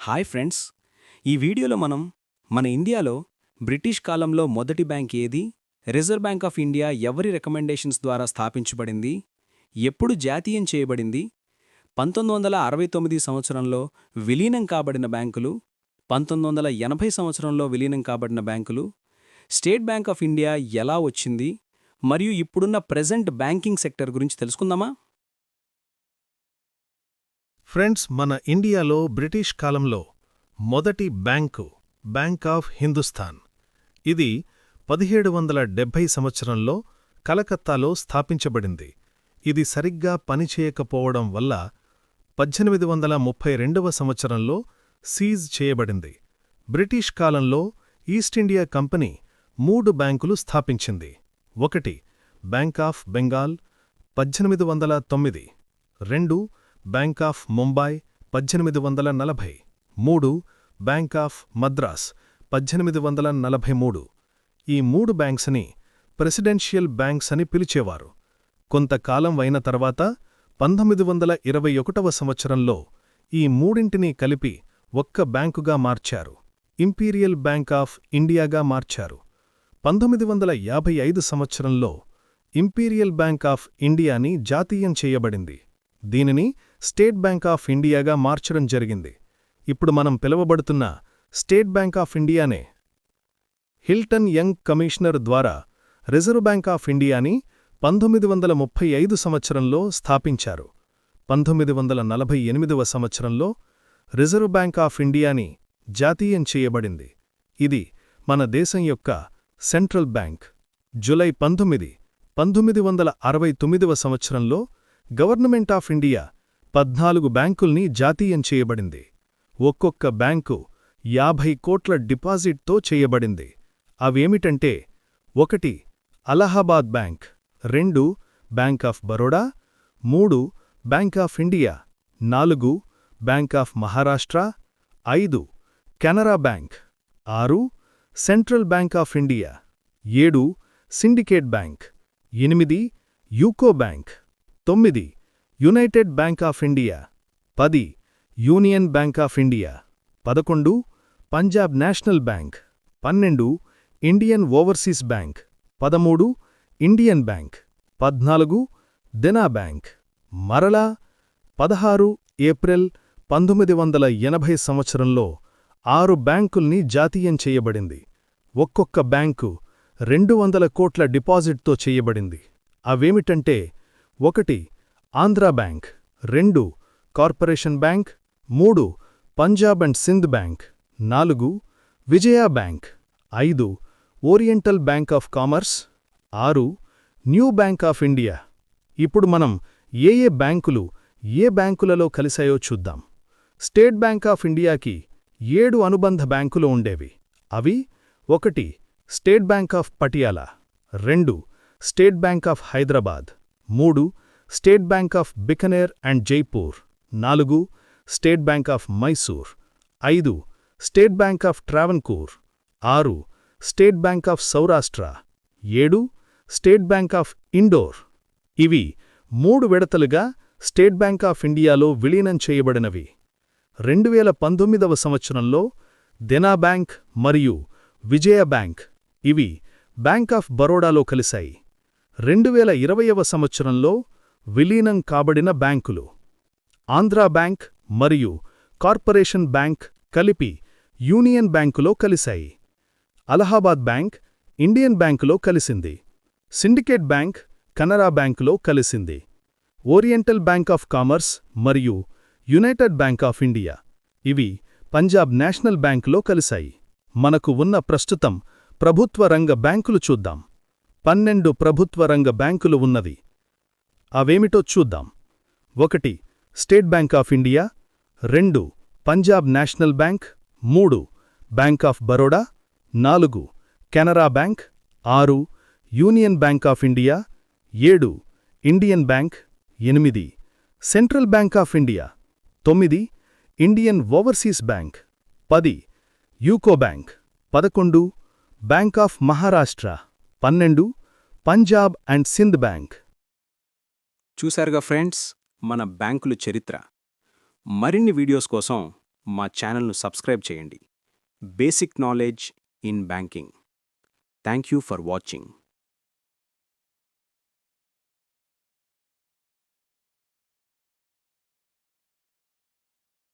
Hi friends, ఈ వీడియోలో మన ఇండియాలో బ్రిటిష్ కాలంలో మొదటి బ్యాంక్ ఏది, రిజర్వ్ బ్యాంక్ ఆఫ్ ఇండియా ఎవరి రికమెండేషన్స్ ద్వారా స్థాపించబడింది, ఎప్పుడు జాతీయం చేయబడింది, 1969 సంవత్సరంలో విలీనం కాబడిన బ్యాంకులు, 1980 సంవత్సరంలో విలీనం కాబడిన బ్యాంకులు, స్టేట్ బ్యాంక్ ఆఫ్ ఇండియా ఎలా వచ్చింది, మరియు ఇప్పుడున్న ప్రెజెంట్ బ్యాంకింగ్ సెక్టర్ గురించి తెలుసుకుందామా? ఫ్రెండ్స్, మన ఇండియాలో బ్రిటిష్ కాలంలో మొదటి బ్యాంకు బ్యాంక్ ఆఫ్ హిందుస్థాన్. ఇది 1770 సంవత్సరంలో కలకత్తాలో స్థాపించబడింది. ఇది సరిగ్గా పనిచేయకపోవడం వల్ల 1832వ సంవత్సరంలో సీజ్ చేయబడింది. బ్రిటిష్ కాలంలో ఈస్టిండియా కంపెనీ 3 బ్యాంకులు స్థాపించింది. 1 bank of Bengal 1809, 2 bank of Mumbai 1840, 3 bank of Madras 1843. ఈ 3 బ్యాంక్స్ని ప్రెసిడెన్షియల్ బ్యాంక్స్ అని పిలిచేవారు. కొంతకాలం అయిన తర్వాత 1921వ సంవత్సరంలో ఈ మూడింటినీ కలిపి ఒక్క బ్యాంకుగా మార్చారు. ఇంపీరియల్ బ్యాంక్ ఆఫ్ ఇండియాగా మార్చారు. 1955 సంవత్సరంలో ఇంపీరియల్ బ్యాంక్ ఆఫ్ ఇండియాని జాతీయం చేయబడింది. దీనిని స్టేట్ బ్యాంక్ ఆఫ్ ఇండియాగా మార్చడం జరిగింది. ఇప్పుడు మనం పిలవబడుతున్న స్టేట్ బ్యాంక్ ఆఫ్ ఇండియానే. హిల్టన్ యంగ్ కమిషనర్ ద్వారా రిజర్వ్ బ్యాంక్ ఆఫ్ ఇండియాని 1935 సంవత్సరంలో స్థాపించారు. 1948వ సంవత్సరంలో రిజర్వ్ బ్యాంక్ ఆఫ్ ఇండియాని జాతీయం చేయబడింది. ఇది మన దేశం యొక్క సెంట్రల్ బ్యాంక్. జూలై 19, 1969వ సంవత్సరంలో గవర్నమెంట్ ఆఫ్ ఇండియా 14 బ్యాంకుల్ని జాతీయం చేయబడింది. ఒక్కొక్క బ్యాంకు 50 కోట్ల డిపాజిట్తో చేయబడింది. అవేమిటంటే 1 Allahabad bank, 2 bank of Baroda, 3 bank of India, 4 bank of Maharashtra, 5 Canara bank, 6 central bank of India, 7 syndicate bank, 8 UCO bank, 9 united bank of India, 10 union bank of India, 11 Punjab national bank, 12 Indian overseas bank, 13 Indian bank, 14 Dena bank. మరలా 16 April 1980 సంవత్సరంలో 6 బ్యాంకుల్ని జాతీయం చేయబడింది. ఒక్కొక్క bank 200 కోట్ల డిపాజిట్తో చేయబడింది. అవేమిటంటే 1 Andhra bank, 2 corporation bank, 3 Punjab and Sindh bank, 4 Vijaya bank, 5 oriental bank of commerce, 6 new bank of India. ఇప్పుడు మనం ఏ బ్యాంకులు ఏ బ్యాంకులలో కలిశాయో చూద్దాం. స్టేట్ బ్యాంక్ ఆఫ్ ఇండియాకి 7 అనుబంధ బ్యాంకులు ఉండేవి. అవి 1 state bank of Patiala, 2 state bank of Hyderabad, 3 state bank of Bikaner and Jaipur, 4 state bank of Mysore, 5 state bank of Travancore, 6 state bank of Saurashtra, 7 state bank of Indore. ఇవి 3 విడతలుగా స్టేట్ బ్యాంక్ ఆఫ్ ఇండియాలో విలీనం చేయబడినవి. 2019వ సంవత్సరంలో దెనా బ్యాంక్ మరియు విజయ బ్యాంక్ ఇవి బ్యాంక్ ఆఫ్ బరోడాలో కలిశాయి. 2020వ సంవత్సరంలో విలీనం కాబడిన బ్యాంకులు ఆంధ్రా బ్యాంక్ మరియు కార్పొరేషన్ బ్యాంక్ కలిపి యూనియన్ బ్యాంకులో కలిశాయి. అలహాబాద్ బ్యాంక్ ఇండియన్ బ్యాంకులో కలిసింది. సిండికేట్ బ్యాంక్ కెనరా బ్యాంకులో కలిసింది. ఓరియంటల్ బ్యాంక్ ఆఫ్ కామర్స్ మరియు యునైటెడ్ బ్యాంక్ ఆఫ్ ఇండియా ఇవి పంజాబ్ నేషనల్ బ్యాంకులో కలిశాయి. మనకు ఉన్న ప్రస్తుతం ప్రభుత్వ రంగ బ్యాంకులు చూద్దాం. 12 ప్రభుత్వ రంగ బ్యాంకులు ఉన్నవి. అవేమిటో చూద్దాం. 1 state bank of India, 2 Punjab national bank, 3 bank of Baroda, 4 Canara bank, 6 union bank of India, 7 Indian bank, 8 central bank of India, 9 Indian overseas bank, 10 UCO bank, 11 bank of Maharashtra, 12 Punjab and Sindh bank. చూశారుగా ఫ్రెండ్స్, మన బ్యాంకుల చరిత్ర. మరిన్ని వీడియోస్ కోసం మా ఛానల్ను సబ్స్క్రైబ్ చేయండి. Basic knowledge in banking. Thank you for watching.